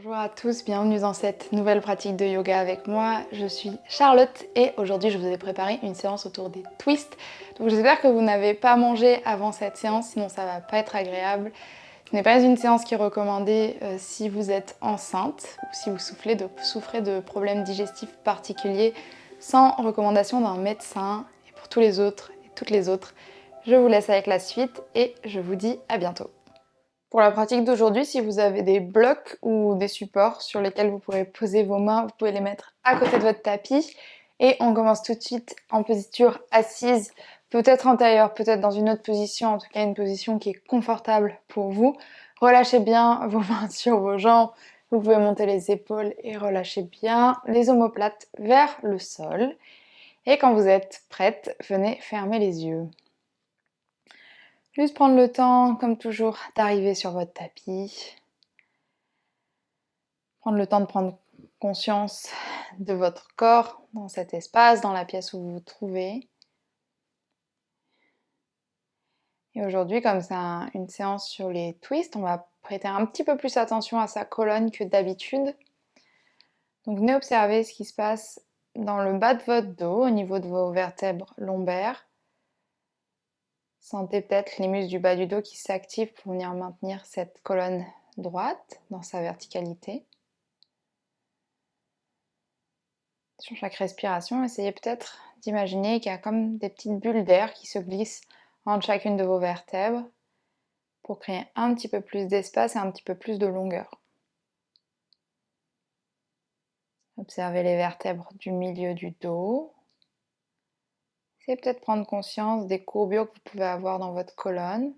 Bonjour à tous, bienvenue dans cette nouvelle pratique de yoga avec moi. Je suis Charlotte et aujourd'hui je vous ai préparé une séance autour des twists. Donc j'espère que vous n'avez pas mangé avant cette séance, sinon ça va pas être agréable. Ce n'est pas une séance qui est recommandée si vous êtes enceinte ou si vous souffrez de problèmes digestifs particuliers, sans recommandation d'un médecin. Et pour tous les autres et toutes les autres, je vous laisse avec la suite et je vous dis à bientôt. Pour la pratique d'aujourd'hui, si vous avez des blocs ou des supports sur lesquels vous pourrez poser vos mains, vous pouvez les mettre à côté de votre tapis. Et on commence tout de suite en posture assise, peut-être antérieure, peut-être dans une autre position, en tout cas une position qui est confortable pour vous. Relâchez bien vos mains sur vos jambes, vous pouvez monter les épaules et relâchez bien les omoplates vers le sol. Et quand vous êtes prête, venez fermer les yeux. Juste prendre le temps, comme toujours, d'arriver sur votre tapis. Prendre le temps de prendre conscience de votre corps dans cet espace, dans la pièce où vous vous trouvez. Et aujourd'hui, comme c'est une séance sur les twists, on va prêter un petit peu plus attention à sa colonne que d'habitude. Donc venez observer ce qui se passe dans le bas de votre dos, au niveau de vos vertèbres lombaires. Sentez peut-être les muscles du bas du dos qui s'activent pour venir maintenir cette colonne droite dans sa verticalité. Sur chaque respiration, essayez peut-être d'imaginer qu'il y a comme des petites bulles d'air qui se glissent entre chacune de vos vertèbres pour créer un petit peu plus d'espace et un petit peu plus de longueur. Observez les vertèbres du milieu du dos. Essayez peut-être de prendre conscience des courbures que vous pouvez avoir dans votre colonne.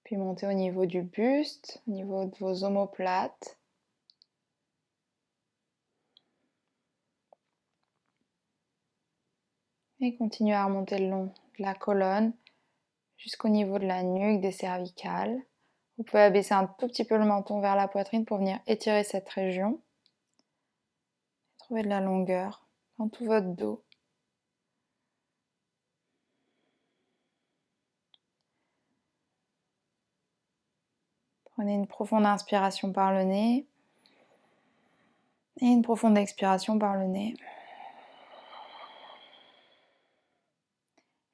Puis montez au niveau du buste, au niveau de vos omoplates. Et continuez à remonter le long de la colonne jusqu'au niveau de la nuque, des cervicales. Vous pouvez abaisser un tout petit peu le menton vers la poitrine pour venir étirer cette région. Trouvez de la longueur dans tout votre dos. Prenez une profonde inspiration par le nez et une profonde expiration par le nez.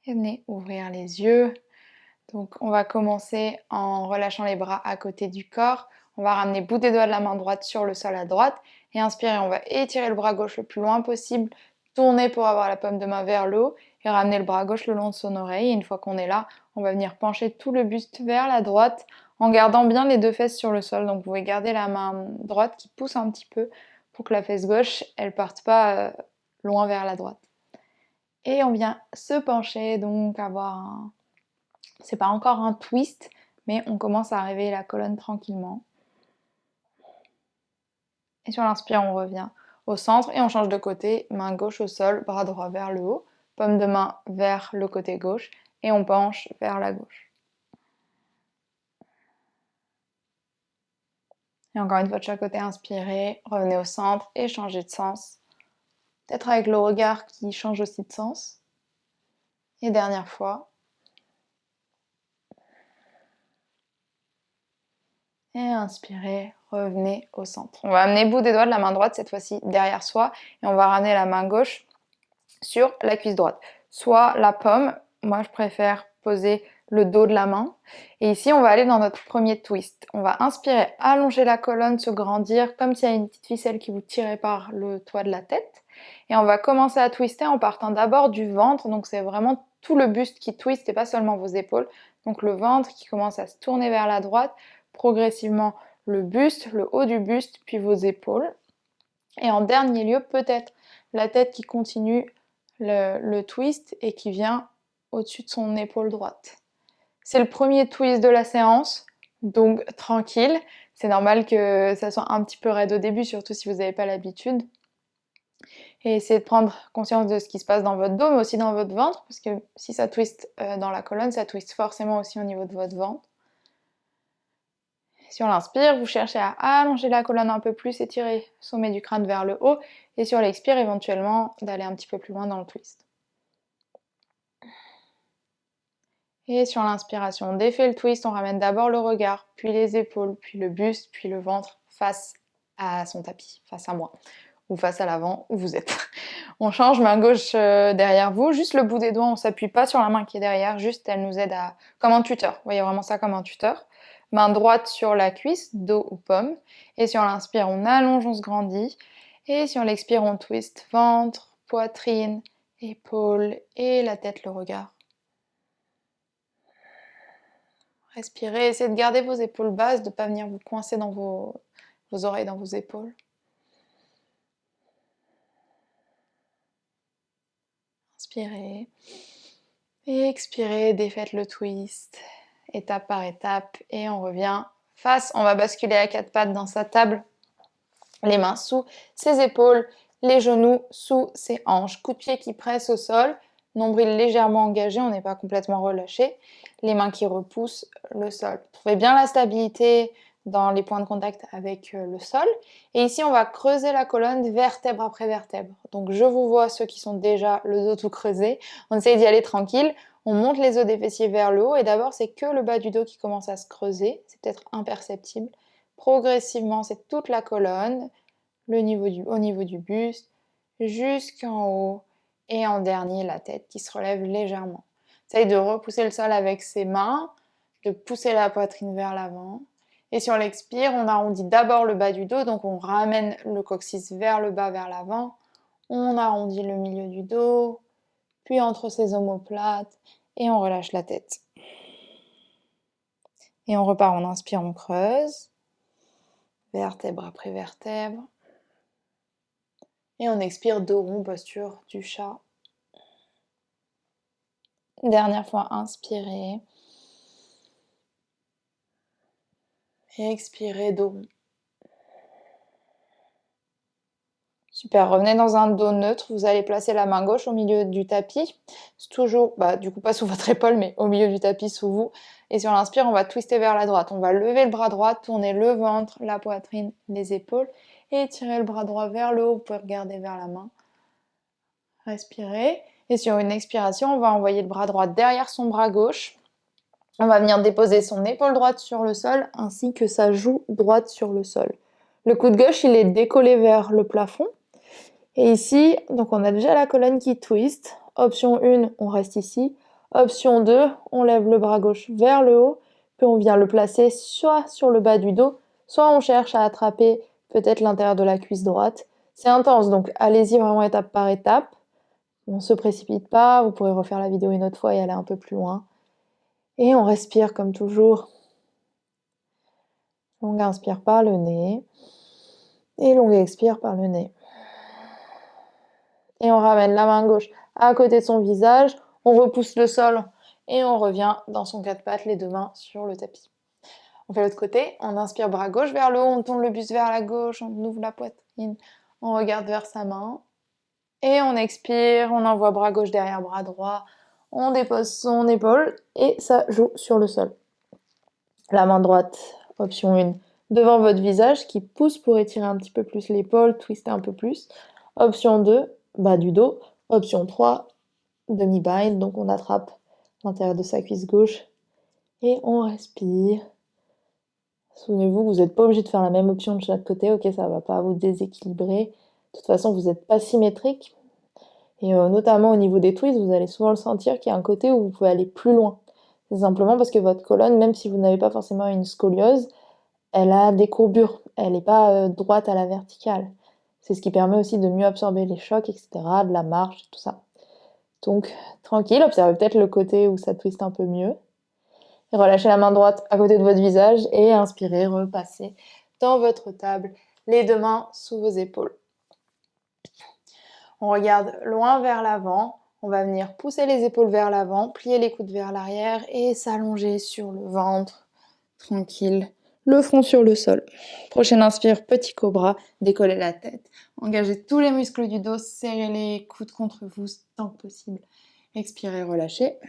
Et venez ouvrir les yeux. Donc on va commencer en relâchant les bras à côté du corps. On va ramener le bout des doigts de la main droite sur le sol à droite. Et inspirer, on va étirer le bras gauche le plus loin possible. Tourner pour avoir la paume de main vers le haut. Et ramener le bras gauche le long de son oreille. Et une fois qu'on est là, on va venir pencher tout le buste vers la droite en gardant bien les deux fesses sur le sol. Donc vous pouvez garder la main droite qui pousse un petit peu pour que la fesse gauche, elle parte pas loin vers la droite. Et on vient se pencher, donc avoir un... C'est pas encore un twist, mais on commence à réveiller la colonne tranquillement. Et sur l'inspire, on revient au centre et on change de côté. Main gauche au sol, bras droit vers le haut, paume de main vers le côté gauche et on penche vers la gauche. Et encore une fois de chaque côté, inspirez, revenez au centre et changez de sens. Peut-être avec le regard qui change aussi de sens. Et dernière fois. Et inspirez, revenez au centre. On va amener le bout des doigts de la main droite cette fois-ci derrière soi et on va ramener la main gauche sur la cuisse droite. Soit la paume, moi je préfère poser le dos de la main. Et ici on va aller dans notre premier twist. On va inspirer, allonger la colonne, se grandir comme s'il y a une petite ficelle qui vous tirait par le toit de la tête. Et on va commencer à twister en partant d'abord du ventre. Donc c'est vraiment tout le buste qui twiste et pas seulement vos épaules. Donc le ventre qui commence à se tourner vers la droite, progressivement le buste, le haut du buste, puis vos épaules. Et en dernier lieu, peut-être la tête qui continue le twist et qui vient au-dessus de son épaule droite. C'est le premier twist de la séance, donc tranquille. C'est normal que ça soit un petit peu raide au début, surtout si vous n'avez pas l'habitude. Et essayez de prendre conscience de ce qui se passe dans votre dos, mais aussi dans votre ventre, parce que si ça twiste dans la colonne, ça twiste forcément aussi au niveau de votre ventre. Sur l'inspire, vous cherchez à allonger la colonne un peu plus, étirer le sommet du crâne vers le haut, et sur l'expire, éventuellement, d'aller un petit peu plus loin dans le twist. Et sur l'inspiration, on défait le twist, on ramène d'abord le regard, puis les épaules, puis le buste, puis le ventre face à son tapis, face à moi, ou face à l'avant, où vous êtes. On change, main gauche derrière vous, juste le bout des doigts, on s'appuie pas sur la main qui est derrière, juste elle nous aide à... comme un tuteur, vous voyez vraiment ça comme un tuteur. Main droite sur la cuisse, dos ou paume, et sur l'inspire, on allonge, on se grandit, et sur l'expire, on twist ventre, poitrine, épaules, et la tête, le regard. Respirez, essayez de garder vos épaules basses, de ne pas venir vous coincer dans vos oreilles, dans vos épaules. Inspirez. Et expirez, défaites le twist, étape par étape. Et on revient face, on va basculer à quatre pattes dans sa table. Les mains sous ses épaules, les genoux sous ses hanches. Coup de pied qui presse au sol, nombril légèrement engagé, on n'est pas complètement relâché. Les mains qui repoussent le sol. Trouvez bien la stabilité dans les points de contact avec le sol. Et ici, on va creuser la colonne vertèbre après vertèbre. Donc je vous vois ceux qui sont déjà le dos tout creusé. On essaye d'y aller tranquille. On monte les os des fessiers vers le haut. Et d'abord, c'est que le bas du dos qui commence à se creuser. C'est peut-être imperceptible. Progressivement, c'est toute la colonne, au niveau du buste, jusqu'en haut. Et en dernier, la tête qui se relève légèrement. Essaye de repousser le sol avec ses mains, de pousser la poitrine vers l'avant. Et sur l'expire, on arrondit d'abord le bas du dos, donc on ramène le coccyx vers le bas, vers l'avant. On arrondit le milieu du dos, puis entre ses omoplates, et on relâche la tête. Et on repart, on inspire, on creuse, vertèbre après vertèbre. Et on expire, dos rond, posture du chat. Dernière fois, inspirez. Et expirez, dos rond. Super, revenez dans un dos neutre, vous allez placer la main gauche au milieu du tapis, c'est toujours, du coup pas sous votre épaule, mais au milieu du tapis sous vous, et sur l'inspire, on va twister vers la droite, on va lever le bras droit, tourner le ventre, la poitrine, les épaules, et tirer le bras droit vers le haut, vous pouvez regarder vers la main, respirez, et sur une expiration, on va envoyer le bras droit derrière son bras gauche, on va venir déposer son épaule droite sur le sol, ainsi que sa joue droite sur le sol. Le coude gauche, il est décollé vers le plafond, et ici, donc on a déjà la colonne qui twist. Option 1, on reste ici. Option 2, on lève le bras gauche vers le haut, puis on vient le placer soit sur le bas du dos, soit on cherche à attraper peut-être l'intérieur de la cuisse droite. C'est intense, donc allez-y vraiment étape par étape. On ne se précipite pas, vous pourrez refaire la vidéo une autre fois et aller un peu plus loin. Et on respire comme toujours. Longue inspire par le nez et longue expire par le nez. Et on ramène la main gauche à côté de son visage, on repousse le sol et on revient dans son quatre pattes, les deux mains sur le tapis. On fait l'autre côté, on inspire bras gauche vers le haut, on tourne le buste vers la gauche, on ouvre la poitrine, on regarde vers sa main. Et on expire, on envoie bras gauche derrière bras droit, on dépose son épaule et ça joue sur le sol. La main droite, option 1, devant votre visage qui pousse pour étirer un petit peu plus l'épaule, twister un peu plus. Option 2, bas du dos. Option 3, demi-bind, donc on attrape l'intérieur de sa cuisse gauche et on respire. Souvenez-vous que vous n'êtes pas obligé de faire la même option de chaque côté, ok, ça ne va pas vous déséquilibrer. De toute façon, vous n'êtes pas symétrique. Et notamment au niveau des twists, vous allez souvent le sentir qu'il y a un côté où vous pouvez aller plus loin. C'est simplement parce que votre colonne, même si vous n'avez pas forcément une scoliose, elle a des courbures. Elle n'est pas droite à la verticale. C'est ce qui permet aussi de mieux absorber les chocs, etc., de la marche, tout ça. Donc, tranquille, observez peut-être le côté où ça twiste un peu mieux. Et relâchez la main droite à côté de votre visage et inspirez, repassez dans votre table, les deux mains sous vos épaules. On regarde loin vers l'avant, on va venir pousser les épaules vers l'avant, plier les coudes vers l'arrière et s'allonger sur le ventre, tranquille, le front sur le sol. Prochaine inspire, petit cobra, décollez la tête, engagez tous les muscles du dos, serrez les coudes contre vous tant que possible. Expirez, relâchez,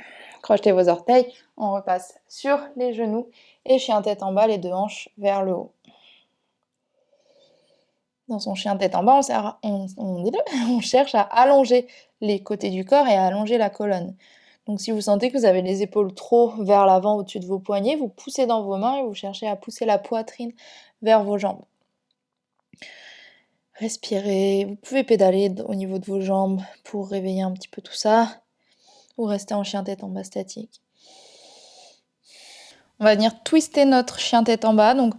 crochetez vos orteils, on repasse sur les genoux et chien tête en bas, les deux hanches vers le haut. Dans son chien tête en bas, on cherche à allonger les côtés du corps et à allonger la colonne. Donc si vous sentez que vous avez les épaules trop vers l'avant au-dessus de vos poignets, vous poussez dans vos mains et vous cherchez à pousser la poitrine vers vos jambes. Respirez, vous pouvez pédaler au niveau de vos jambes pour réveiller un petit peu tout ça, ou rester en chien tête en bas statique. On va venir twister notre chien tête en bas, donc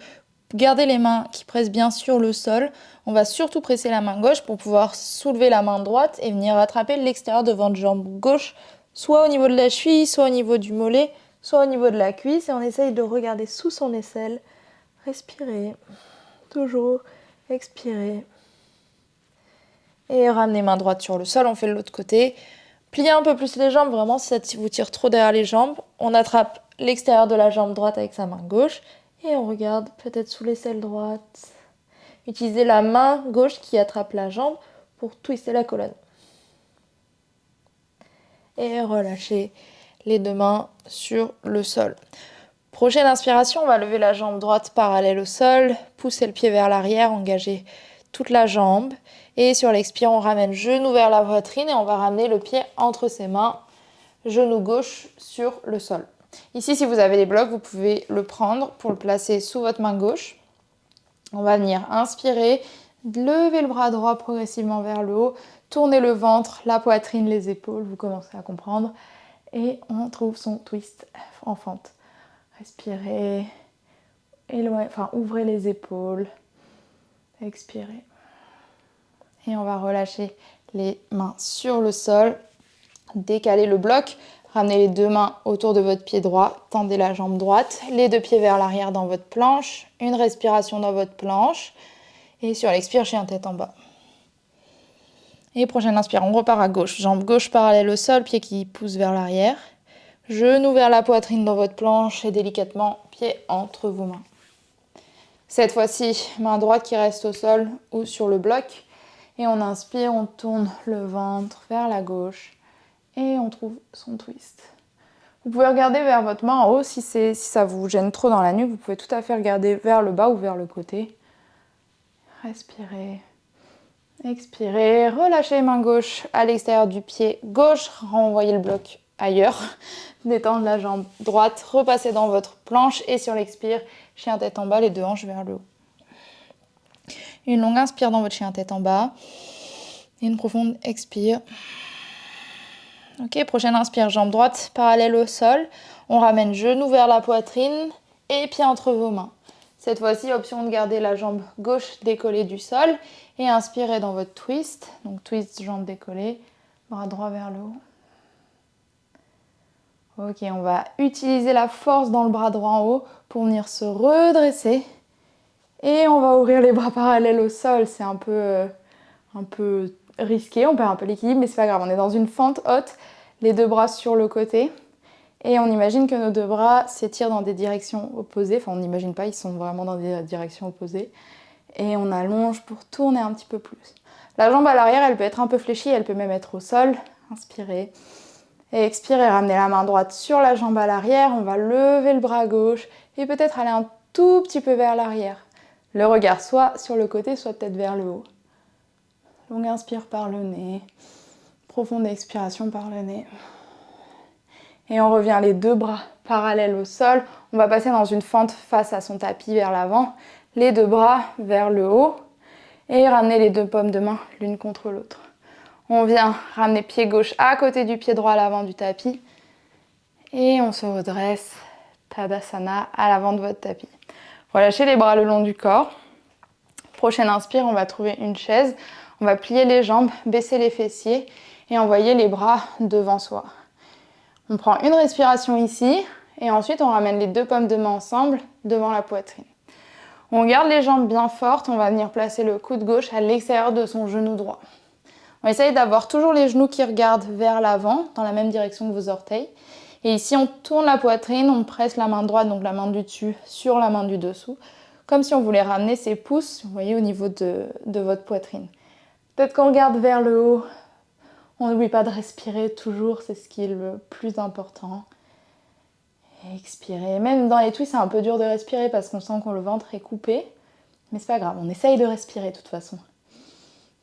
gardez les mains qui pressent bien sur le sol. On va surtout presser la main gauche pour pouvoir soulever la main droite et venir attraper l'extérieur de votre jambe gauche, soit au niveau de la cheville, soit au niveau du mollet, soit au niveau de la cuisse. Et on essaye de regarder sous son aisselle. Respirez, toujours, expirez. Et ramenez main droite sur le sol, on fait de l'autre côté. Pliez un peu plus les jambes, vraiment si ça vous tire trop derrière les jambes. On attrape l'extérieur de la jambe droite avec sa main gauche. Et on regarde peut-être sous l'aisselle droite. Utilisez la main gauche qui attrape la jambe pour twister la colonne. Et relâchez les deux mains sur le sol. Prochaine inspiration, on va lever la jambe droite parallèle au sol, pousser le pied vers l'arrière, engager toute la jambe. Et sur l'expire, on ramène genou vers la poitrine et on va ramener le pied entre ses mains, genou gauche sur le sol. Ici, si vous avez des blocs, vous pouvez le prendre pour le placer sous votre main gauche. On va venir inspirer, lever le bras droit progressivement vers le haut, tourner le ventre, la poitrine, les épaules, vous commencez à comprendre. Et on trouve son twist en fente. Respirez, ouvrez les épaules, expirez. Et on va relâcher les mains sur le sol, décaler le bloc, ramenez les deux mains autour de votre pied droit, tendez la jambe droite, les deux pieds vers l'arrière dans votre planche, une respiration dans votre planche, et sur l'expire, chien tête en bas. Et prochaine inspire, on repart à gauche, jambe gauche parallèle au sol, pied qui pousse vers l'arrière, genou vers la poitrine dans votre planche et délicatement, pied entre vos mains. Cette fois-ci, main droite qui reste au sol ou sur le bloc. Et on inspire, on tourne le ventre vers la gauche et on trouve son twist. Vous pouvez regarder vers votre main en haut si ça vous gêne trop dans la nuque. Vous pouvez tout à fait regarder vers le bas ou vers le côté. Respirez, expirez, relâchez main gauche à l'extérieur du pied gauche, renvoyez le bloc ailleurs, détendre la jambe droite, repassez dans votre planche et sur l'expire, chien tête en bas, les deux hanches vers le haut. Une longue inspire dans votre chien tête en bas. Et une profonde expire. Ok, prochaine inspire, jambe droite parallèle au sol. On ramène genou vers la poitrine et pied entre vos mains. Cette fois-ci, option de garder la jambe gauche décollée du sol. Et inspirez dans votre twist. Donc twist, jambe décollée, bras droit vers le haut. Ok, on va utiliser la force dans le bras droit en haut pour venir se redresser. Et on va ouvrir les bras parallèles au sol, c'est un peu risqué, on perd un peu l'équilibre, mais c'est pas grave, on est dans une fente haute, les deux bras sur le côté. Et on imagine que nos deux bras s'étirent dans des directions opposées, enfin on n'imagine pas, ils sont vraiment dans des directions opposées. Et on allonge pour tourner un petit peu plus. La jambe à l'arrière, elle peut être un peu fléchie, elle peut même être au sol. Inspirez. Et expirez, ramenez la main droite sur la jambe à l'arrière, on va lever le bras gauche et peut-être aller un tout petit peu vers l'arrière. Le regard soit sur le côté, soit peut-être vers le haut. Longue inspire par le nez. Profonde expiration par le nez. Et on revient les deux bras parallèles au sol. On va passer dans une fente face à son tapis vers l'avant. Les deux bras vers le haut. Et ramener les deux paumes de main l'une contre l'autre. On vient ramener pied gauche à côté du pied droit à l'avant du tapis. Et on se redresse. Tadasana à l'avant de votre tapis. Relâchez les bras le long du corps. Prochaine inspire, on va trouver une chaise. On va plier les jambes, baisser les fessiers et envoyer les bras devant soi. On prend une respiration ici et ensuite on ramène les deux paumes de main ensemble devant la poitrine. On garde les jambes bien fortes, on va venir placer le coude gauche à l'extérieur de son genou droit. On essaye d'avoir toujours les genoux qui regardent vers l'avant, dans la même direction que vos orteils. Et ici, on tourne la poitrine, on presse la main droite, donc la main du dessus, sur la main du dessous, comme si on voulait ramener ses pouces, vous voyez, au niveau de votre poitrine. Peut-être qu'on regarde vers le haut. On n'oublie pas de respirer toujours, c'est ce qui est le plus important. Et expirer. Même dans les twists, c'est un peu dur de respirer parce qu'on sent que le ventre est coupé. Mais c'est pas grave, on essaye de respirer de toute façon.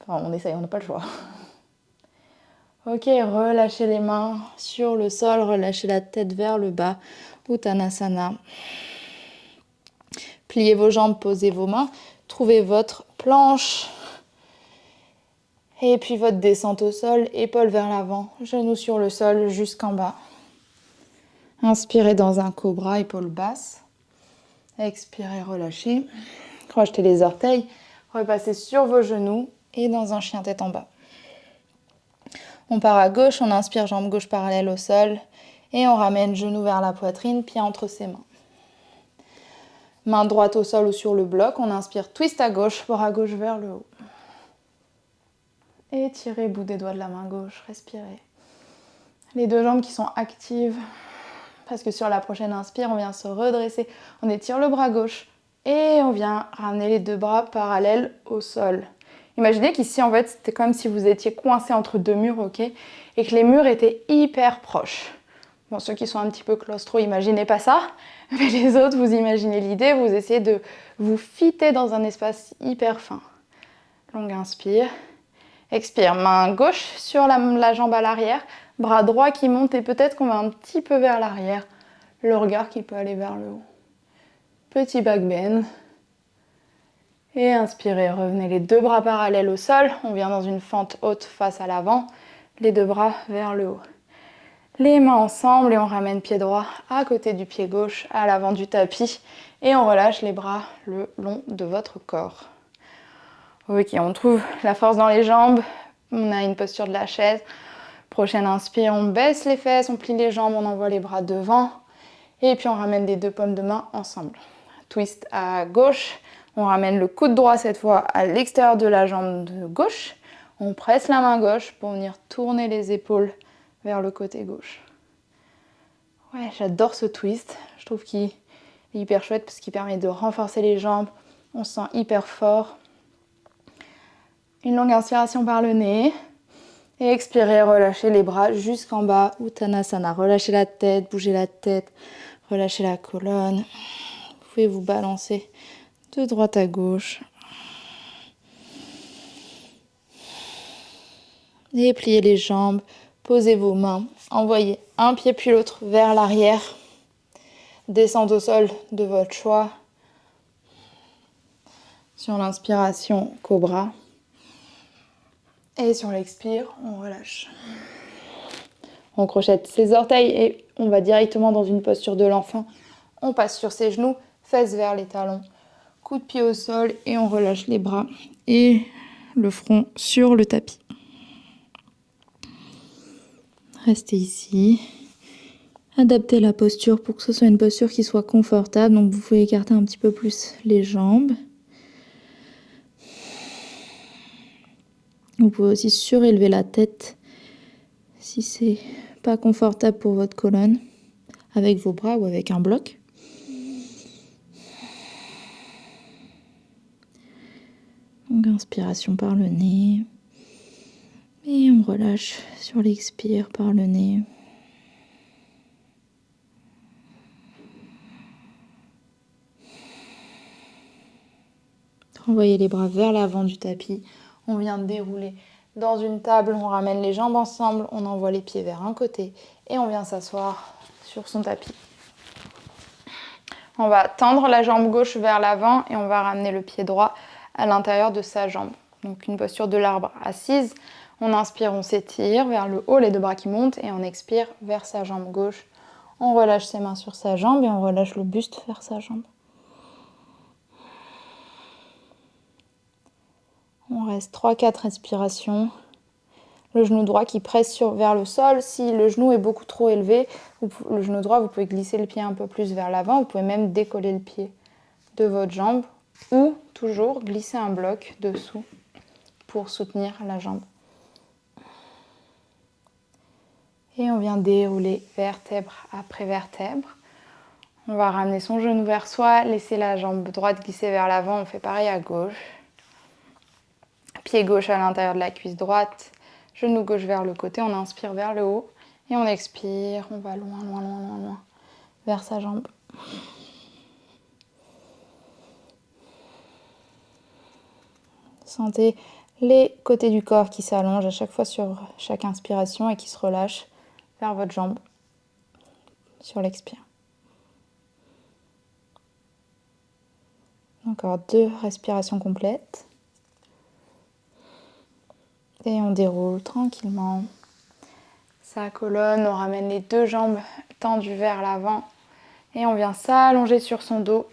Enfin, on essaye, on n'a pas le choix. Ok, relâchez les mains sur le sol, relâchez la tête vers le bas, Uttanasana. Pliez vos jambes, posez vos mains, trouvez votre planche. Et puis votre descente au sol, épaules vers l'avant, genoux sur le sol jusqu'en bas. Inspirez dans un cobra, épaules basses. Expirez, relâchez. Crochetez les orteils, repassez sur vos genoux et dans un chien tête en bas. On part à gauche, on inspire, jambe gauche parallèle au sol et on ramène genou vers la poitrine, pied entre ses mains. Main droite au sol ou sur le bloc, on inspire, twist à gauche, bras gauche vers le haut. Étirez bout des doigts de la main gauche, respirez. Les deux jambes qui sont actives, parce que sur la prochaine inspire, on vient se redresser, on étire le bras gauche et on vient ramener les deux bras parallèles au sol. Imaginez qu'ici, en fait, c'était comme si vous étiez coincé entre deux murs, ok, et que les murs étaient hyper proches. Bon, ceux qui sont un petit peu claustro, imaginez pas ça, mais les autres, vous imaginez l'idée, vous essayez de vous fitter dans un espace hyper fin. Longue inspire. Expire, main gauche sur la jambe à l'arrière, bras droit qui monte et peut-être qu'on va un petit peu vers l'arrière. Le regard qui peut aller vers le haut. Petit back bend. Et inspirez, revenez les deux bras parallèles au sol. On vient dans une fente haute face à l'avant. Les deux bras vers le haut. Les mains ensemble et on ramène pied droit à côté du pied gauche, à l'avant du tapis. Et on relâche les bras le long de votre corps. Ok, on trouve la force dans les jambes. On a une posture de la chaise. Prochaine inspire, on baisse les fesses, on plie les jambes, on envoie les bras devant. Et puis on ramène les deux paumes de main ensemble. Twist à gauche. On ramène le coude droit cette fois à l'extérieur de la jambe de gauche. On presse la main gauche pour venir tourner les épaules vers le côté gauche. Ouais, j'adore ce twist. Je trouve qu'il est hyper chouette parce qu'il permet de renforcer les jambes. On se sent hyper fort. Une longue inspiration par le nez. Et expirez, relâchez les bras jusqu'en bas. Uttanasana. Relâchez la tête, bougez la tête. Relâchez la colonne. Vous pouvez vous balancer de droite à gauche. Et pliez les jambes. Posez vos mains. Envoyez un pied puis l'autre vers l'arrière. Descente au sol de votre choix. Sur l'inspiration, cobra. Et sur l'expire, on relâche. On crochette ses orteils et on va directement dans une posture de l'enfant. On passe sur ses genoux, fesses vers les talons, coup de pied au sol et on relâche les bras et le front sur le tapis. Restez ici. Adaptez la posture pour que ce soit une posture qui soit confortable. Donc vous pouvez écarter un petit peu plus les jambes. Vous pouvez aussi surélever la tête si c'est pas confortable pour votre colonne, avec vos bras ou avec un bloc. Donc inspiration par le nez. Et on relâche sur l'expire par le nez. Renvoyez les bras vers l'avant du tapis. On vient de dérouler dans une table. On ramène les jambes ensemble. On envoie les pieds vers un côté. Et on vient s'asseoir sur son tapis. On va tendre la jambe gauche vers l'avant et on va ramener le pied droit à l'intérieur de sa jambe. Donc une posture de l'arbre assise. On inspire, on s'étire vers le haut, les deux bras qui montent. Et on expire vers sa jambe gauche. On relâche ses mains sur sa jambe et on relâche le buste vers sa jambe. On reste 3-4 respirations. Le genou droit qui presse vers le sol. Si le genou est beaucoup trop élevé, le genou droit, vous pouvez glisser le pied un peu plus vers l'avant. Vous pouvez même décoller le pied de votre jambe ou toujours glisser un bloc dessous pour soutenir la jambe. Et on vient dérouler vertèbre après vertèbre. On va ramener son genou vers soi, laisser la jambe droite glisser vers l'avant. On fait pareil à gauche. Pied gauche à l'intérieur de la cuisse droite. Genou gauche vers le côté, on inspire vers le haut et on expire, on va loin, loin, loin, loin, loin vers sa jambe. Sentez les côtés du corps qui s'allongent à chaque fois sur chaque inspiration et qui se relâchent vers votre jambe sur l'expire. Encore 2 respirations complètes. Et on déroule tranquillement sa colonne, on ramène les 2 jambes tendues vers l'avant et on vient s'allonger sur son dos.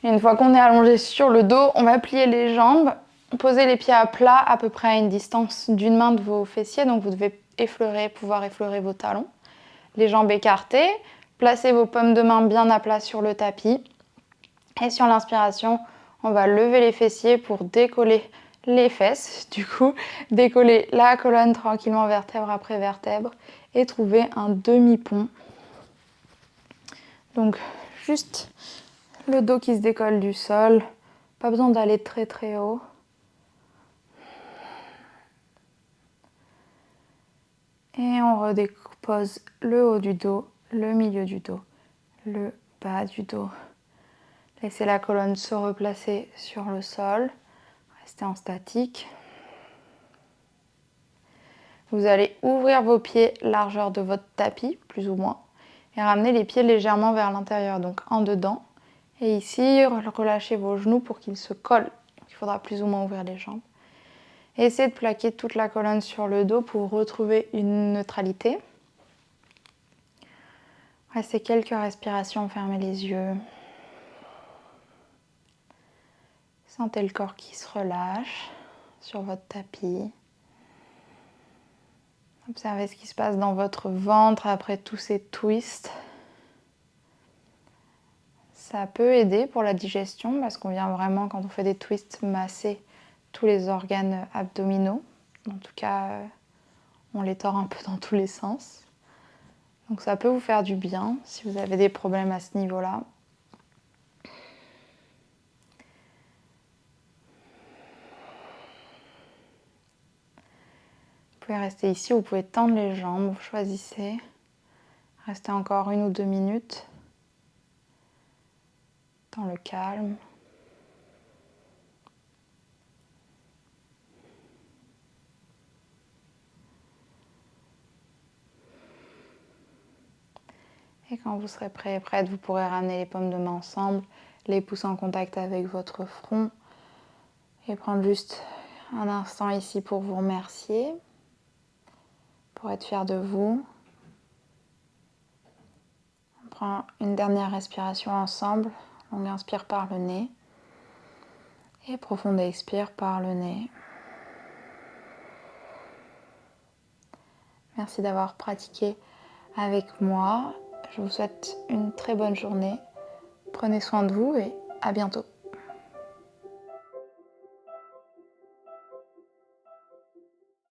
Et une fois qu'on est allongé sur le dos, on va plier les jambes, poser les pieds à plat à peu près à une distance d'une main de vos fessiers, donc vous devez pouvoir effleurer vos talons. Les jambes écartées, placez vos paumes de main bien à plat sur le tapis. Et sur l'inspiration, on va lever les fessiers pour décoller les fesses, du coup, décoller la colonne tranquillement vertèbre après vertèbre et trouver un demi-pont. Donc, juste le dos qui se décolle du sol, pas besoin d'aller très très haut. Et on redépose le haut du dos, le milieu du dos, le bas du dos. Laissez la colonne se replacer sur le sol. Restez en statique. Vous allez ouvrir vos pieds largeur de votre tapis, plus ou moins, et ramener les pieds légèrement vers l'intérieur, donc en dedans. Et ici, relâchez vos genoux pour qu'ils se collent. Il faudra plus ou moins ouvrir les jambes. Et essayez de plaquer toute la colonne sur le dos pour retrouver une neutralité. Restez quelques respirations, fermez les yeux. Sentez le corps qui se relâche sur votre tapis. Observez ce qui se passe dans votre ventre après tous ces twists. Ça peut aider pour la digestion parce qu'on vient vraiment, quand on fait des twists, masser tous les organes abdominaux. En tout cas, on les tord un peu dans tous les sens. Donc ça peut vous faire du bien si vous avez des problèmes à ce niveau-là. Vous pouvez rester ici, vous pouvez tendre les jambes, vous choisissez. Restez encore 1 ou 2 minutes dans le calme. Et quand vous serez prêt et prête, vous pourrez ramener les paumes de main ensemble, les pouces en contact avec votre front et prendre juste un instant ici pour vous remercier, pour être fier de vous. On prend une dernière respiration ensemble. On inspire par le nez et profonde expire par le nez. Merci d'avoir pratiqué avec moi. Je vous souhaite une très bonne journée. Prenez soin de vous et à bientôt.